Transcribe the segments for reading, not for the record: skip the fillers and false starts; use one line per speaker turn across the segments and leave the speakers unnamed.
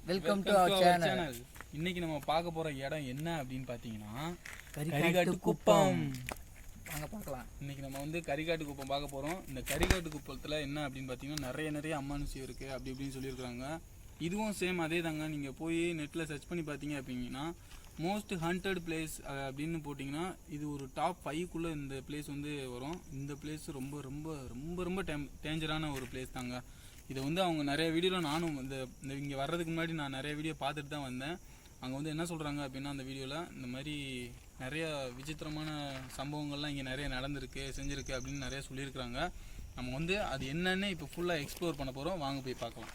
Welcome to our channel. இன்னைக்கு நம்ம பார்க்க போற இடம் என்ன அப்படின்னு பார்த்தீங்கன்னா கரிகாட்டு குப்பம். வாங்க பார்க்கலாம். இன்னைக்கு நம்ம வந்து கரிகாட்டு குப்பம் பார்க்க போறோம். இந்த கரிகாட்டு குப்பத்தில் என்ன அப்படின்னு பார்த்தீங்கன்னா நிறைய அம்மானுஷி இருக்கு அப்படி இப்படின்னு சொல்லியிருக்காங்க. இதுவும் சேம் அதே தாங்க. நீங்கள் போய் நெட்டில் சர்ச் பண்ணி பார்த்தீங்க அப்படிங்கன்னா மோஸ்ட் ஹண்டட் பிளேஸ் அப்படின்னு போட்டிங்கன்னா இது ஒரு டாப் 5க்குள்ளே இந்த பிளேஸ் வந்து வரும். இந்த பிளேஸ் ரொம்ப ரொம்ப ரொம்ப ரொம்ப டேஞ்சரான ஒரு பிளேஸ் தாங்க. இதை வந்து அவங்க நிறைய வீடியோவில் நானும் இந்த இங்கே வர்றதுக்கு முன்னாடி நான் நிறைய வீடியோ பார்த்துட்டு தான் வந்தேன். அங்கே வந்து என்ன சொல்கிறாங்க அப்படின்னா அந்த வீடியோவில் இந்த மாதிரி நிறைய விசித்திரமான சம்பவங்கள்லாம் இங்கே நிறைய நடந்திருக்கு செஞ்சுருக்கு அப்படின்னு நிறைய சொல்லியிருக்கிறாங்க. நம்ம வந்து அது என்னன்னு இப்போ ஃபுல்லாக எக்ஸ்ப்ளோர் பண்ண போகிறோம். வாங்க போய் பார்க்கலாம்.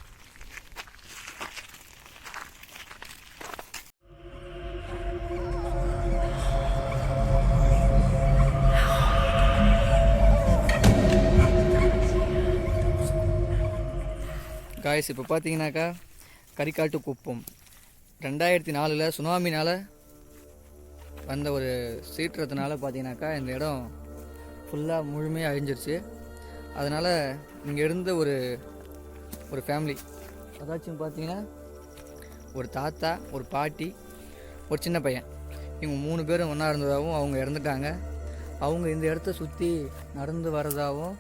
காய்ஸ், இப்போ பார்த்தீங்கன்னாக்கா கரிகாட்டு குப்பம் 2004 சுனாமினால் வந்த ஒரு சீற்றத்தினால பார்த்தீங்கன்னாக்கா இந்த இடம் ஃபுல்லாக முழுமையாக அழிஞ்சிருச்சு. அதனால் இங்கே இருந்த ஒரு ஃபேமிலி, அதாச்சும் பார்த்தீங்கன்னா ஒரு தாத்தா, ஒரு பாட்டி, ஒரு சின்ன பையன், இவங்க 3 பேரும் ஒன்றா இருந்ததாகவும் அவங்க இறந்துட்டாங்க. அவங்க இந்த இடத்த சுற்றி நடந்து வர்றதாகவும்.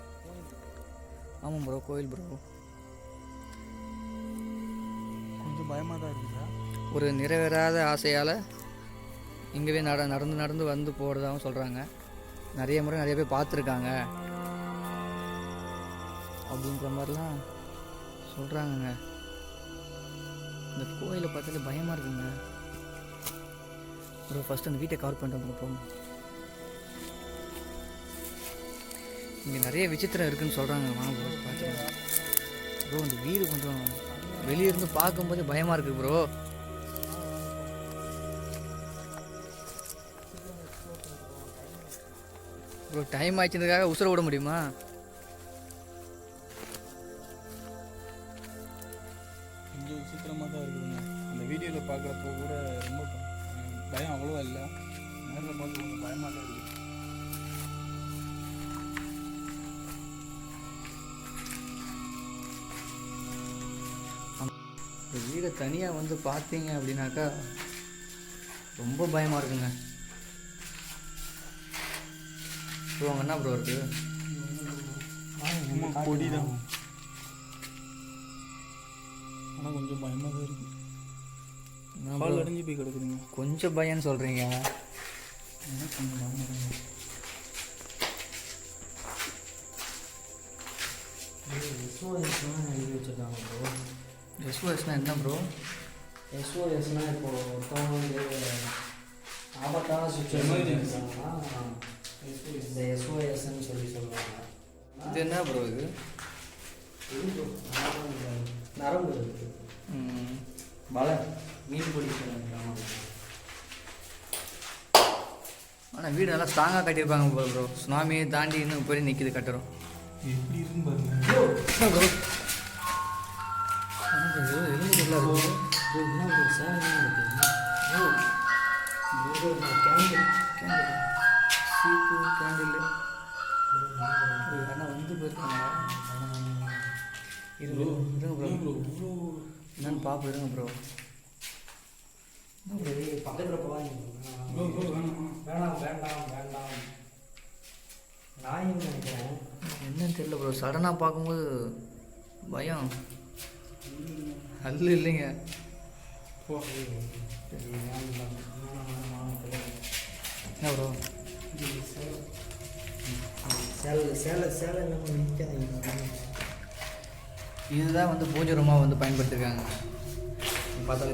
ஆமாம் ப்ரோ, கோயில் ப்ரோ.
கொஞ்சம் பயமாக தான் இருக்குதா?
ஒரு நிறைவேறாத ஆசையால் இங்கேவே நடந்து வந்து போகிறதாகவும் சொல்கிறாங்க. நிறைய பேர் பார்த்துருக்காங்க அப்படின்ற மாதிரிலாம் சொல்கிறாங்கங்க. இந்த கோயிலை பார்த்தாலே பயமாக இருக்குங்க. ஒரு ஃபஸ்ட்டு அந்த வீட்டை கவர் பண்ணிட்டு வந்துருப்போம். இங்கே நிறைய விசித்திரம் இருக்குதுன்னு சொல்கிறாங்க. வாங்க ப்ரோ பார்த்துக்கலாம். ப்ரோ இந்த வீடு கொஞ்சம் வெளியிருந்து பார்க்கும்போது பயமாக இருக்குது ப்ரோ. ப்ரோ டைம் ஆச்சுன்றதுக்காக உசுர விட முடியுமா?
கொஞ்சம் விசித்திரமாக தான் இருக்குதுங்க. அந்த வீடியோவில் பார்க்குறப்போ கூட ரொம்ப பயம் அவ்வளோவா இல்லை. நேரில் பார்த்து கொஞ்சம் பயமாக தான் இருக்குது.
இந்த வீடை தனியாக வந்து பார்த்தீங்க அப்படின்னாக்கா ரொம்ப பயமாக இருக்குங்க. ப்ரோ அங்கே என்ன ப்ரோ இருக்குது?
கொடி தான். ஆனால் கொஞ்சம் பயமாக தான் இருக்குது. கால் அடைஞ்சு போய் கிடக்குதுங்க.
கொஞ்சம் பயம்னு சொல்கிறீங்க.
கொஞ்சம் பயமாக தான்.
எழுதி வச்சுருக்காங்க ப்ரோ.
எஸ்ஓஎஸ்னால் என்ன ப்ரோ?
எஸ்ஓஎஸ்னால் இப்போது ஒருத்தவங்க வந்து ஆபத்தான சுச்சுவேஷன் இருக்காங்கன்னா இந்த எஸ்ஓஎஸ்ன்னு சொல்லுவாங்க.
இது என்ன ப்ரோ? இது
நரம்பு இருக்குது.
மலை
மீன் பிடிக்கிறாங்க.
ஆனால் வீடு நல்லா ஸ்ட்ராங்காக கட்டியிருப்பாங்க போல ப்ரோ. சுனாமியை தாண்டி இன்னும் போய் நிற்கிது கட்டுறோம்.
எப்படி இருக்குன்னு பாருங்க
ப்ரோ. சீப்பு கேண்டில் ஆனால் வந்து போயிருக்காங்க. இருங்க ப்ரோ, என்னன்னு பார்ப்போம். இருங்க ப்ரோ.
பக்கத்தில் போவாங்க. வேண்டாம் நாயின்னு நினைக்கிறேன்.
என்னன்னு தெரியல ப்ரோ. சடனாக பார்க்கும்போது பயம். அல்ல இல்லைங்க. என்ன ப்ரோ? இதுதான் வந்து பூஜை ரூமாக வந்து பயன்படுத்திருக்காங்க. பார்த்தாலே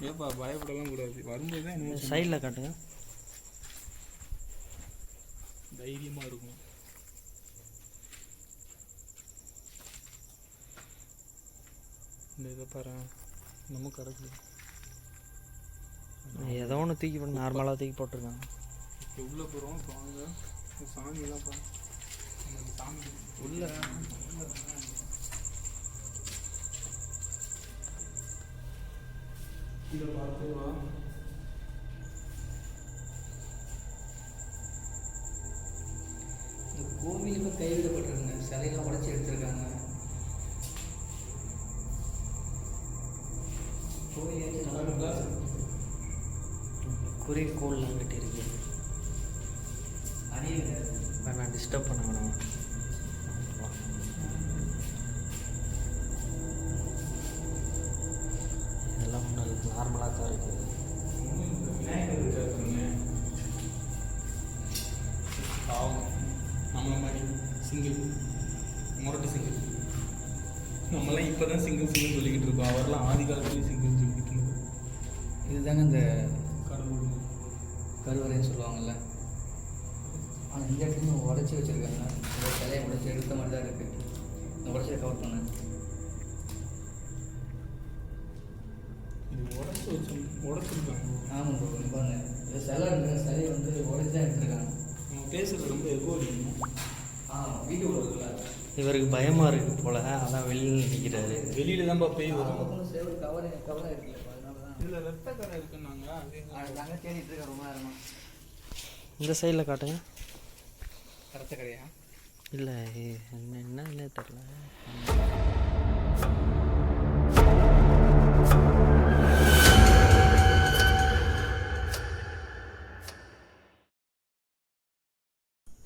ஏப்பா பயப்படலாம் கூடாது, வரும்போது தான் என்னமோ
சைடில் காட்டுங்க.
தைரியமாக இருக்கும். இந்த இதை பாரு நம்ம கிடக்குது.
ஏதோ ஒன்று தூக்கி போட்டு நார்மலாக தூக்கி போட்டிருக்காங்க.
இப்போ உள்ளே போகிறோம். வாங்க சாமிலாம் பா, சாமி உள்ள இதை பார்த்து வா.
இந்த கோவிலுக்கு கைவிடப்பட்டிருக்குங்க, சிலையெல்லாம் உடச்சி எடுத்திருக்காங்க. கோவில் ஏற்றி நல்லா இருக்கா?
குறிக்கோள்லாம் கட்டியிருக்கேன்.
அணிய
வேணாம், டிஸ்டர்ப் பண்ண வேணாம். இதெல்லாம் ஒன்றும் நார்மலாக தான் இருக்குது.
விநாயகர் இருக்காருங்க பாவம், நம்மள மாதிரி சிங்கிள் முரட்டு சிங்கிள். நம்மளாம் இப்போ தான் சிங்கிள் சொல்லிக்கிட்டு இருக்கோம், அவரெல்லாம் ஆதி காலத்துலேயும் சிங்கிள் சொல்லிக்கிட்டு இருந்தோம்.
இதுதாங்க இந்த
கடவுள்
கருவறைன்னு சொல்லுவாங்கள்ல, ஆனால் இந்த இடத்துல உடச்சி வச்சுருக்காங்க. இந்த சிலையை உடச்சி எடுத்த மாதிரி தான் இருக்குது. இந்த உடச்சியை கவர் பண்ணேன்.
இது உடச்சிருக்காங்க.
ஆமாம் ப்ரோ, பாருங்க இந்த சிலை இருக்குங்க, சிலையை வந்து உடச்சி தான் எடுத்துருக்காங்க.
நம்ம பேசுகிறது ரொம்ப எகோ அடிக்கணும்.
வீடியோவில் இருக்குல்ல,
இவருக்கு பயமாக இருக்குது போல், அதான் வெளியில் நிற்கிறாரு.
வெளியில தான்ப்பா பேய் வரும்.
பக்கம் சேவல் கவரை இருக்குல்ல, அதனால தான்
இதில் ரத்த கரை இருக்குன்னாங்க.
நாங்கள் தேடிட்டு இருக்கோம் ரொம்ப நேரமாக.
இந்த சைடில் காட்டுங்க.
ரத்த கரையா?
இல்லை என்னன்னு தெரில.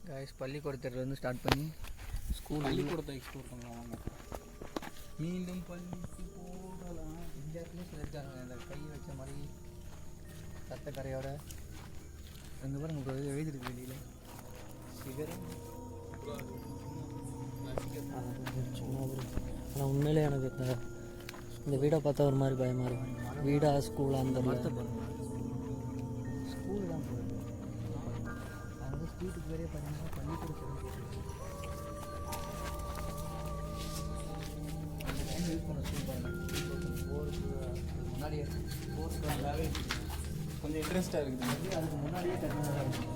காய்ஸ், பள்ளிக்கூடத்துலேருந்து ஸ்டார்ட் பண்ணி ஸ்கூல்
பள்ளிக்கூடத்தை எக்ஸ்ப்ளோர் பண்ணலாம் வாங்க. மீண்டும் பள்ளிக்கு போகலாம்.
இந்த இடத்துலையும் சொல்லியிருக்காங்க, இந்த கை வச்ச மாதிரி ரத்த கரையோட. இந்த பாருங்க ப்ரோ, இது எழுதிருக்கு வெளியில் சிகரம்.
சும்மா ஒரு, ஆனால் உண்மையிலே எனக்கு இந்த வீடை பார்த்தா ஒரு மாதிரி பயமாக இருக்கும். வீடா ஸ்கூலாக அந்த
மரத்தை பாருங்க, ஸ்கூலு தான் போகுது. அது வந்து ஸ்ட்ரீட்டுக்கு வேறே பார்த்தீங்கன்னா பள்ளிக்கூடம் யூஸ் பண்ண ஸ்கூல் பாருங்க. முன்னாடியே ஃபோர்த்து வந்தாவே
கொஞ்சம் இன்ட்ரெஸ்டாக இருக்குது.
அதுக்கு முன்னாடியே கட்டினதாக இருக்கும்.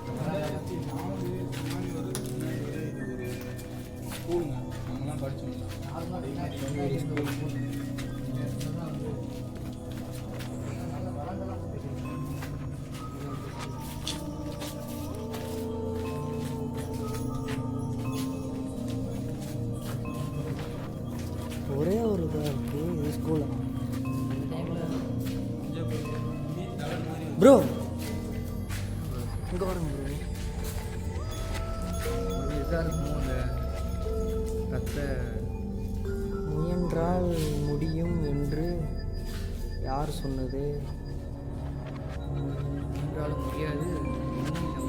முன்னாடி ஒரு இது ஒரு ஸ்கூலுங்க, நம்மலாம் படித்தோம்ல.
நார்மலாக ஸ்கூல் நல்ல வளர்ந்தெல்லாம்
ஒரே ஒரு இதாக இருக்குது. இது ஸ்கூலாக ப்ரோ, இங்கே பாருங்க ப்ரோ.
ஒரு இதாக இருக்கும். அந்த ரத்த
முயன்றால் முடியும் என்று யார் சொன்னது?
என்றாலும் முடியாது. இன்னும் நம்பு.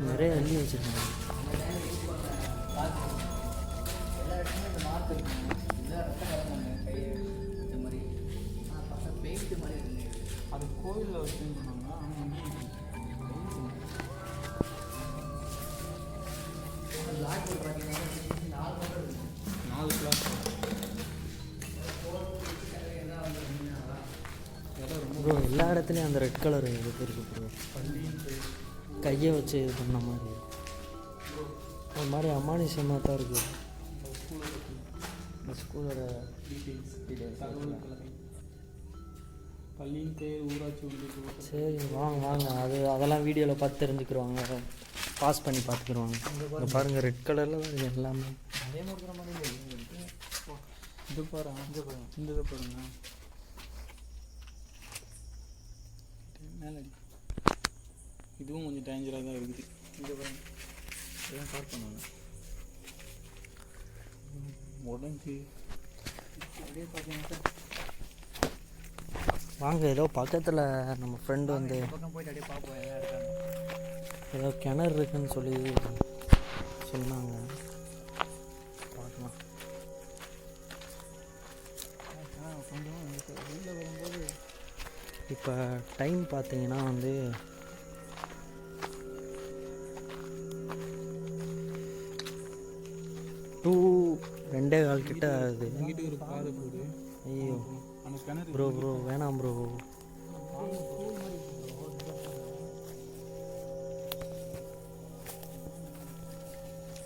நிறைய அள்ளி வச்சுருக்காங்க.
எல்லா இடத்துலையும் இந்த மார்க் இருக்குங்க. இதெல்லாம் ரத்த கலந்தாங்க கை இந்த மாதிரி. பக்கம் பெயிண்ட் மாதிரி இருக்குங்க.
அது கோவிலில் வச்சுன்னு சொன்னாங்க. ஆனால் அங்கேயும்
லாக் போர்டு பார்த்தீங்கன்னா 4 மட்டும் இருக்குது.
4 கிளாஸ்
ப்ரோ, எல்லா இடத்துலையும் அந்த ரெட் கலர் இது இருக்கு ப்ரோ. கையை வச்சு இது பண்ண மாதிரி ஒரு மாதிரி அமானுஷமாக தான் இருக்குது.
இந்த ஸ்கூலோட
டீட்டெயில்ஸ் தகவல் கலவை. பள்ளியின் பேர், ஊராட்சி ஒன்றிய.
சரி வாங்க வாங்க, அதெல்லாம் வீடியோவில் பார்த்து தெரிஞ்சுக்கிடுவாங்க, பாஸ் பண்ணி பார்த்துக்கிடுவாங்க. இங்கே பாருங்கள், ரெட் கலரில் தான் இருக்குது எல்லாமே.
அதே மாதிரி மாதிரி
இது பாரு, இந்த இதை பாருங்க. மேலே இதுவும் கொஞ்சம் டேஞ்சராக தான் இருக்குது. இங்கே பாருங்க, இதெல்லாம் ஸ்டார்ட் பண்ணுவாங்க. உடஞ்சி அப்படியே பார்த்தீங்கன்னா
வாங்க ஏதோ பக்கத்தில் நம்ம ஃப்ரெண்டு வந்து
இந்த பக்கம் போயிட்டு அப்படியே பார்ப்போம் என்ன இருக்காங்க.
ஏதோ கிணறு இருக்குன்னு சொல்லி சொன்னாங்க, பார்க்கலாம்.
கொஞ்சம் வெளியில் வரும்போது
இப்போ டைம் பார்த்தீங்கன்னா வந்து 2:15 கிட்ட ஆகுது.
இங்கிட்ட ஒரு பாதை போகுது.
ஐயோ
அந்த கிணறு
ப்ரோ வேணாம் ப்ரோ.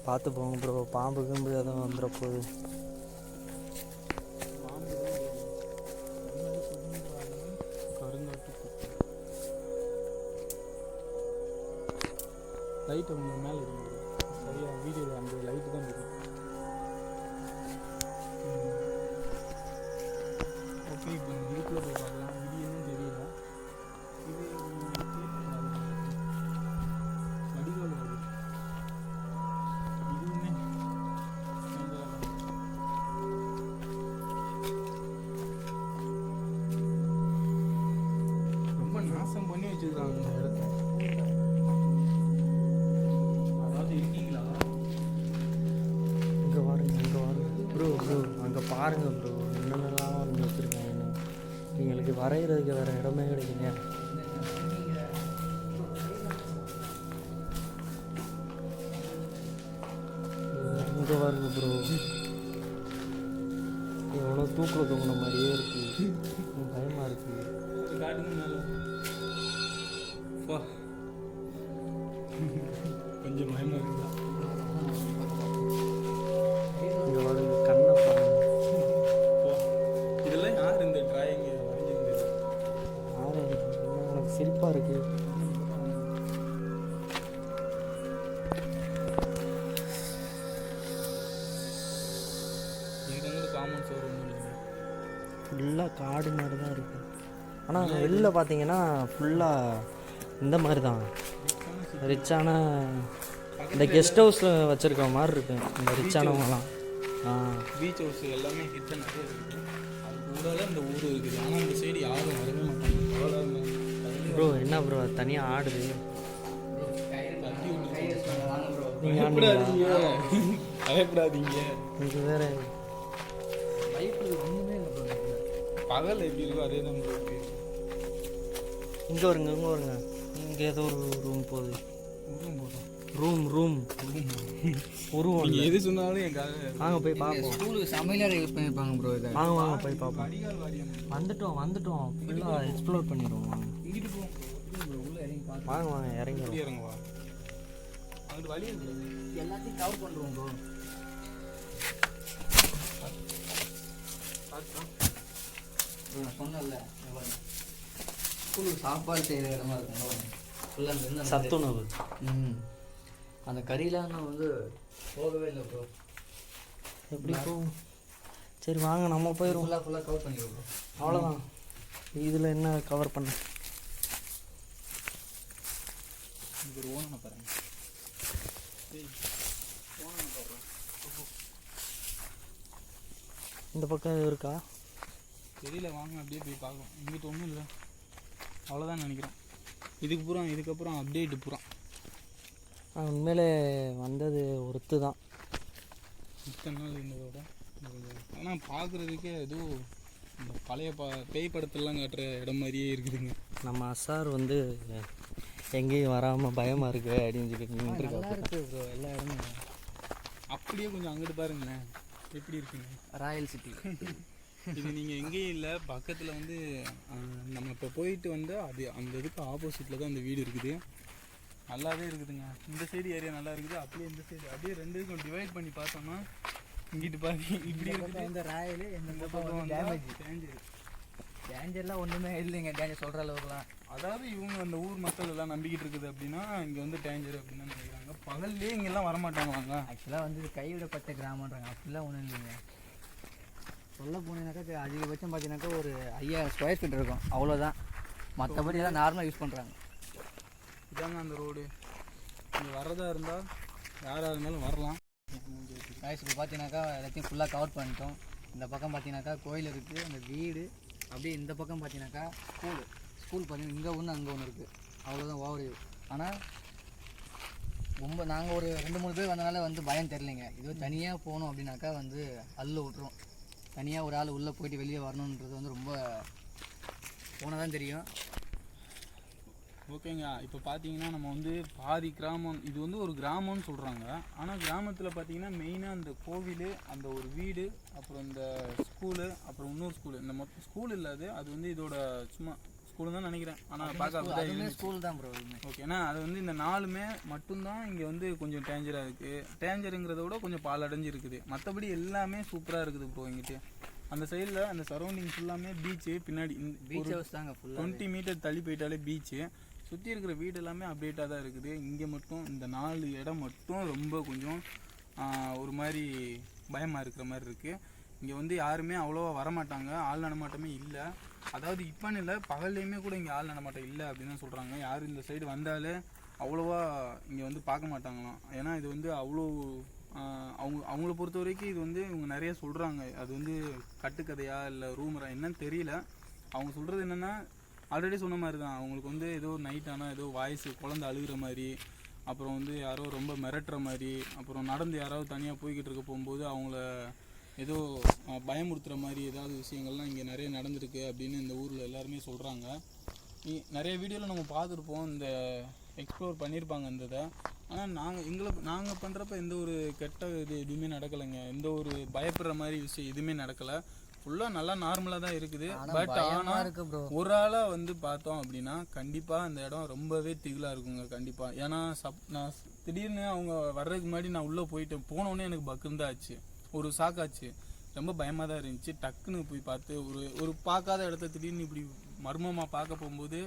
பார்த்து போங்க ப்ரோ, பாம்பு கிம்பு எதுவும் வந்துட போகுது.
கருங்காட்டு குப்பை. லைட் அவங்க மேலே இருக்கு. சரியா வீடியோவில் அந்த லைட்டு தான் இருக்கு. ஓகே, இப்போ இதுக்குள்ளே போய் பார்க்கலாம். இது என்னன்னு தெரியல. இது வடிகால் வருது. இதுவுமே ரொம்ப நாசம் பண்ணி வச்சிருக்காங்க இந்த இடத்த. அதாவது இருக்கீங்களா?
இங்கே பாருங்க ப்ரோ அங்கே பாருங்க ப்ரோ, என்னென்னலாம் வந்து வச்சுருக்காங்க. எங்களுக்கு வரைகிறதுக்கு வேறு இடமே கிடைக்கலையா? இங்கே பாருங்க ப்ரோ, எவ்வளோ தூக்கில் தூங்கின மாதிரியே இருக்குது. பயமாக இருக்குது.
காட்டுங்க மேலே. கொஞ்சம் பயமா இருக்குதா?
இங்கே பாருங்க, கண்ணை பாருங்க.
இதெல்லாம் யார் இந்த டிராயிங் வரைஞ்சிருந்தது?
யாரு எனக்கு சிரிப்பாக இருக்குது.
எங்க காமன் சோறு
ஃபுல்லாக காடு மாதிரி தான் இருக்குது. ஆனால் வெளில பார்த்தீங்கன்னா ஃபுல்லாக இந்த மாதிரி தான் ரிச்சான இந்த கெஸ்ட் ஹவுஸில் வச்சுருக்க மாதிரி இருக்கு இந்த ரிச்சானவங்கலாம்.
பீச் ஹவுஸ் எல்லாமே கிட்ட நிறைய இருக்குது. அது கூட இந்த ஊர் இருக்குது. ஆனால் இந்த சைடு யாரும் வரவே மாட்டாங்க.
ப்ரோ என்ன ப்ரோ அது தனியாக ஆடுது? நீங்கள்
பயப்படாதீங்க, பயப்படாதீங்க.
இது வேற
ஒன்றுமே இல்லை.
பகல் எப்படி இருக்கோ அதே தான் இருக்கு.
இங்கே வருங்க இங்கே ஏதோ ஒரு ரூம் போகுது. ரூம் உருவம்
நீங்கள் எது சொன்னாலும் எங்காக
வாங்க போய் பார்ப்போம்.
ஸ்கூலுக்கு சமையலறை யூஸ் பண்ணியிருப்பாங்க ப்ரோ இதை.
வாங்க போய் பார்ப்போம்.
அடிகால் வாரியம்
வந்துட்டோம் ஃபுல்லாக எக்ஸ்ப்ளோர் பண்ணிடுவோம். வாங்க
இங்கிட்டு போவோம்.
உள்ளே இறங்கி பார்த்து
வாங்க இறங்கிடுவோம்.
இப்படி இறங்குவா. அங்கிட்டு வழி இருக்குது.
எல்லாத்தையும் கவர் பண்ணுறோம் ப்ரோ. நான் சொன்னேன்ல, ஸ்கூலுக்கு சாப்பாடு செய்கிற இடமா இருக்கும் ஃபுல்லாக இருந்து
சத்துணவு.
அந்த கறிலாம் நான் வந்து போகவே இல்லை ப்ரோ.
எப்படி போகும்? சரி வாங்க நம்ம போயிடுவோம்.
ஃபுல்லாக கவர் பண்ணிடுவோம் ப்ரோ.
அவ்வளோதான். இதில் என்ன கவர் பண்ண?
இங்க ஒரு ஓனனை பாருங்க.
இந்த பக்கம் எதுவும் இருக்கா?
தெரியல, வாங்க அப்படியே போய் பார்க்கலாம். இங்கிட்ட ஒன்றும் இல்லை, அவ்வளோதான் நினைக்கிறேன். இதுக்கப்புறம் அப்டேட்டு பூரா
உண்மையிலே வந்தது ஒருத்து தான்.
இத்தனை நாள் இருந்ததோட ஆனால் பார்க்குறதுக்கே ஏதோ இந்த பழைய பேய் படத்தெல்லாம் காட்டுற இடம் மாதிரியே இருக்குதுங்க.
நம்ம அசார் வந்து எங்கேயும் வராமல் பயமாக இருக்கு அப்படின்னு சொல்லி
நல்லா இருக்குது ப்ரோ எல்லா இடமும்.
அப்படியே கொஞ்சம் அங்கிட்டு பாருங்களேன் எப்படி இருக்குங்க.
Royal city.
இது நீங்கள் எங்கேயும் இல்லை, பக்கத்தில் வந்து நம்ம இப்போ போயிட்டு வந்து அது அந்த இதுக்கு ஆப்போசிட்டில் தான் அந்த வீடு இருக்குது. நல்லாவே இருக்குதுங்க. இந்த சைடு ஏரியா நல்லா இருக்குது. அப்படியே இந்த சைடு அப்படியே ரெண்டு இதுக்கும் டிவைட் பண்ணி பார்த்தோம்னா இங்கிட்டு பாருங்க இப்படி இருக்குது.
இந்த ராயல் இந்த
பக்கம்
டேமேஜ்
டேஞ்சர்.
டேஞ்சர்லாம் ஒன்றுமே இல்லைங்க. டேஞ்சர் சொல்கிற அளவுக்குலாம்.
அதாவது இவங்க அந்த ஊர் மக்கள் எல்லாம் நம்பிக்கிட்டு இருக்குது அப்படின்னா இங்கே வந்து டேஞ்சர் அப்படின்னு தான் நினைக்கிறாங்க. பகல்லே இங்கெல்லாம் வரமாட்டாங்களாங்க.
ஆக்சுவலாக வந்து இது கைவிடப்பட்ட கிராமன்றாங்க. அப்படிலாம் ஒன்றும் இல்லைங்க. சொல்ல போனீங்கன்னாக்கா அதிகபட்சம் பார்த்தீங்கன்னாக்கா ஒரு 5000 ஸ்கொயர் ஃபீட் இருக்கும், அவ்வளோதான். மற்றபடி எல்லாம் நார்மலாக யூஸ் பண்ணுறாங்க.
இதாங்க அந்த ரோடு. இங்கே வர்றதா இருந்தால் யாராக இருந்தாலும் வரலாம்.
காய்ஸ் இப்போ பார்த்தீங்கன்னாக்கா எல்லாத்தையும் ஃபுல்லாக கவர் பண்ணிட்டோம். இந்த பக்கம் பார்த்தீங்கன்னாக்கா கோயில் இருக்குது, அந்த வீடு, அப்படியே இந்த பக்கம் பார்த்தீங்கன்னாக்கா ஸ்கூல் பார்த்தீங்கன்னா இங்கே ஒன்று அங்கே ஒன்று இருக்குது, அவ்வளோதான் ஓவர். ஆனால் ரொம்ப நாங்கள் ஒரு 2-3 பேர் வந்தனால வந்து பயம் தெரிலிங்க. இது தனியாக போகணும் அப்படின்னாக்கா வந்து அள்ள விட்டுரும். தனியாக ஒரு ஆள் உள்ளே போயிட்டு வெளியே வரணுன்றது வந்து ரொம்ப போனால் தான் தெரியும்.
ஓகேங்க. இப்போ பார்த்தீங்கன்னா நம்ம வந்து பாதி கிராமம், இது வந்து ஒரு கிராமம்னு சொல்கிறாங்க. ஆனால் கிராமத்தில் பார்த்தீங்கன்னா மெயினாக அந்த கோவில், அந்த ஒரு வீடு, அப்புறம் இந்த ஸ்கூலு, அப்புறம் இன்னொரு ஸ்கூலு, இந்த மொத்தம் ஸ்கூல் இல்லாது அது வந்து இதோட சும்மா ஸ்கூலு தான் நினைக்கிறேன். ஆனால் பார்க்க
ஸ்கூல் தான் ப்ரோ.
ஓகேண்ணா. அது வந்து இந்த 4மே மட்டும்தான் இங்கே வந்து கொஞ்சம் டேஞ்சராக இருக்குது. டேஞ்சருங்கிறத விட கொஞ்சம் பாலடைஞ்சு இருக்குது. மற்றபடி எல்லாமே சூப்பராக இருக்குது ப்ரோ. இங்கிட்டு அந்த சைடில் அந்த சரௌண்டிங் ஃபுல்லாமே பீச்சு, பின்னாடி
பீச் ஹவுஸ் தாங்க.
20 மீட்டர் தள்ளி போயிட்டாலே பீச்சு. சுற்றி இருக்கிற வீடு எல்லாமே அப்டேட்டாக தான் இருக்குது. இங்கே மட்டும் இந்த 4 இடம் மட்டும் ரொம்ப கொஞ்சம் ஒரு மாதிரி பயமாக இருக்கிற மாதிரி இருக்குது. இங்கே வந்து யாருமே அவ்வளோவா வரமாட்டாங்க, ஆள் நடமாட்டமே இல்லை. அதாவது இப்போன்னு இல்லை, பகல்லையுமே கூட இங்கே ஆள் நடமாட்டம் இல்லை அப்படின்னு தான் சொல்கிறாங்க. யாரும் இந்த சைடு வந்தாலே அவ்வளோவா இங்கே வந்து பார்க்க மாட்டாங்களாம். ஏன்னா இது வந்து அவ்வளோ அவங்கள பொறுத்த வரைக்கும் இது வந்து இவங்க நிறைய சொல்கிறாங்க. அது வந்து கட்டுக்கதையா இல்லை ரூமரா என்னன்னு தெரியல. அவங்க சொல்கிறது என்னென்னா ஆல்ரெடி சொன்ன மாதிரி தான். அவங்களுக்கு வந்து ஏதோ நைட் ஆனால் ஏதோ வாய்ஸ் குழந்தை அழுகிற மாதிரி, அப்புறம் வந்து யாரோ ரொம்ப மிரட்டுற மாதிரி, அப்புறம் நடந்து யாராவது தனியாக போய்கிட்டு இருக்க போகும்போது அவங்கள ஏதோ பயமுறுத்துகிற மாதிரி ஏதாவது விஷயங்கள்லாம் இங்கே நிறைய நடந்திருக்கு அப்படின்னு இந்த ஊரில் எல்லாருமே சொல்கிறாங்க. நிறைய வீடியோவில் நம்ம பார்த்துருப்போம், இந்த எக்ஸ்ப்ளோர் பண்ணியிருப்பாங்க இந்த இதை. ஆனால் நாங்கள் பண்ணுறப்ப எந்த ஒரு கெட்ட இது எதுவுமே நடக்கலைங்க. எந்த ஒரு பயப்படுற மாதிரி விஷயம் எதுவுமே நடக்கலை. ஃபுல்லாக நல்லா நார்மலாக தான் இருக்குது. பட் ஆனால் ஒரு ஆளாக வந்து பார்த்தோம் அப்படின்னா கண்டிப்பாக அந்த இடம் ரொம்பவே திகிலாக இருக்குங்க கண்டிப்பாக. ஏன்னா நான் திடீர்னு அவங்க வர்றதுக்கு முன்னாடி நான் உள்ளே போனோடனே எனக்கு பக்குன்னு தான் ஆச்சு, ஒரு சாக்காச்சு. ரொம்ப பயமாக தான் இருந்துச்சு. டக்குன்னு போய் பார்த்து ஒரு பார்க்காத இடத்த திடீர்னு இப்படி மர்மமாக பார்க்க போகும்போது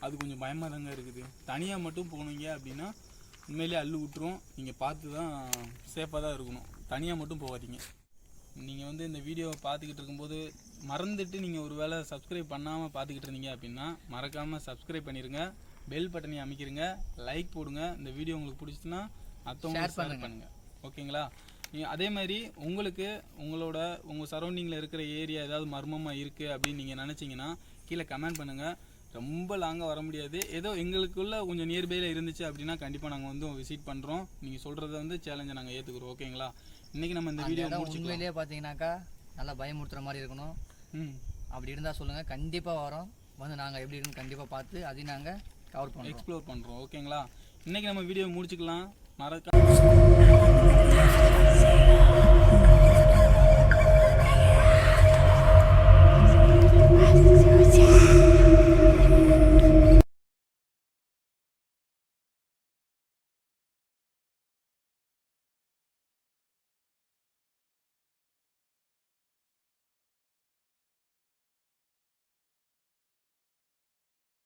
அது கொஞ்சம் பயமாக தாங்க இருக்குது. தனியாக மட்டும் போனீங்க அப்படின்னா உண்மையிலே அள்ளு விட்டுரும். நீங்கள் பார்த்து தான் சேஃபாக தான் இருக்கணும், தனியாக மட்டும் போகாதீங்க. நீங்கள் வந்து இந்த வீடியோவை பார்த்துக்கிட்டு இருக்கும்போது மறந்துட்டு நீங்கள் ஒரு வேளை சப்ஸ்கிரைப் பண்ணாமல் பார்த்துக்கிட்டு இருந்தீங்க அப்படின்னா மறக்காமல் சப்ஸ்கிரைப் பண்ணிடுங்க, பெல் பட்டனை அமைக்கிருங்க, லைக் போடுங்க. இந்த வீடியோ உங்களுக்கு பிடிச்சிச்சுன்னா மற்றவங்க ஷேர் பண்ணுங்கள். ஓகேங்களா? அதே மாதிரி உங்கள் சரௌண்டிங்கில் இருக்கிற ஏரியா ஏதாவது மர்மமாக இருக்குது அப்படின்னு நீங்கள் நினச்சிங்கன்னா கீழே கமெண்ட் பண்ணுங்கள். ரொம்ப லாங்காக வர முடியாது, ஏதோ எங்களுக்குள்ள கொஞ்சம் நியர்பையில் இருந்துச்சு அப்படின்னா கண்டிப்பாக நாங்கள் வந்து விசிட் பண்ணுறோம். நீங்கள் சொல்கிறத வந்து சேலஞ்சை நாங்கள் ஏற்றுக்குறோம். ஓகேங்களா? இன்றைக்கி நம்ம இந்த வீடியோ
உண்மையிலேயே பார்த்தீங்கன்னாக்கா நல்லா பயமுறுத்துகிற மாதிரி இருக்கணும். அப்படி இருந்தால் சொல்லுங்கள், கண்டிப்பாக வரோம். வந்து நாங்கள் எப்படி இருக்குன்னு கண்டிப்பாக பார்த்து அதையும் நாங்கள் கவர் பண்ணுறோம்,
எக்ஸ்ப்ளோர் பண்ணுறோம். ஓகேங்களா? இன்றைக்கி நம்ம வீடியோ முடிச்சுக்கலாம். மறக்காம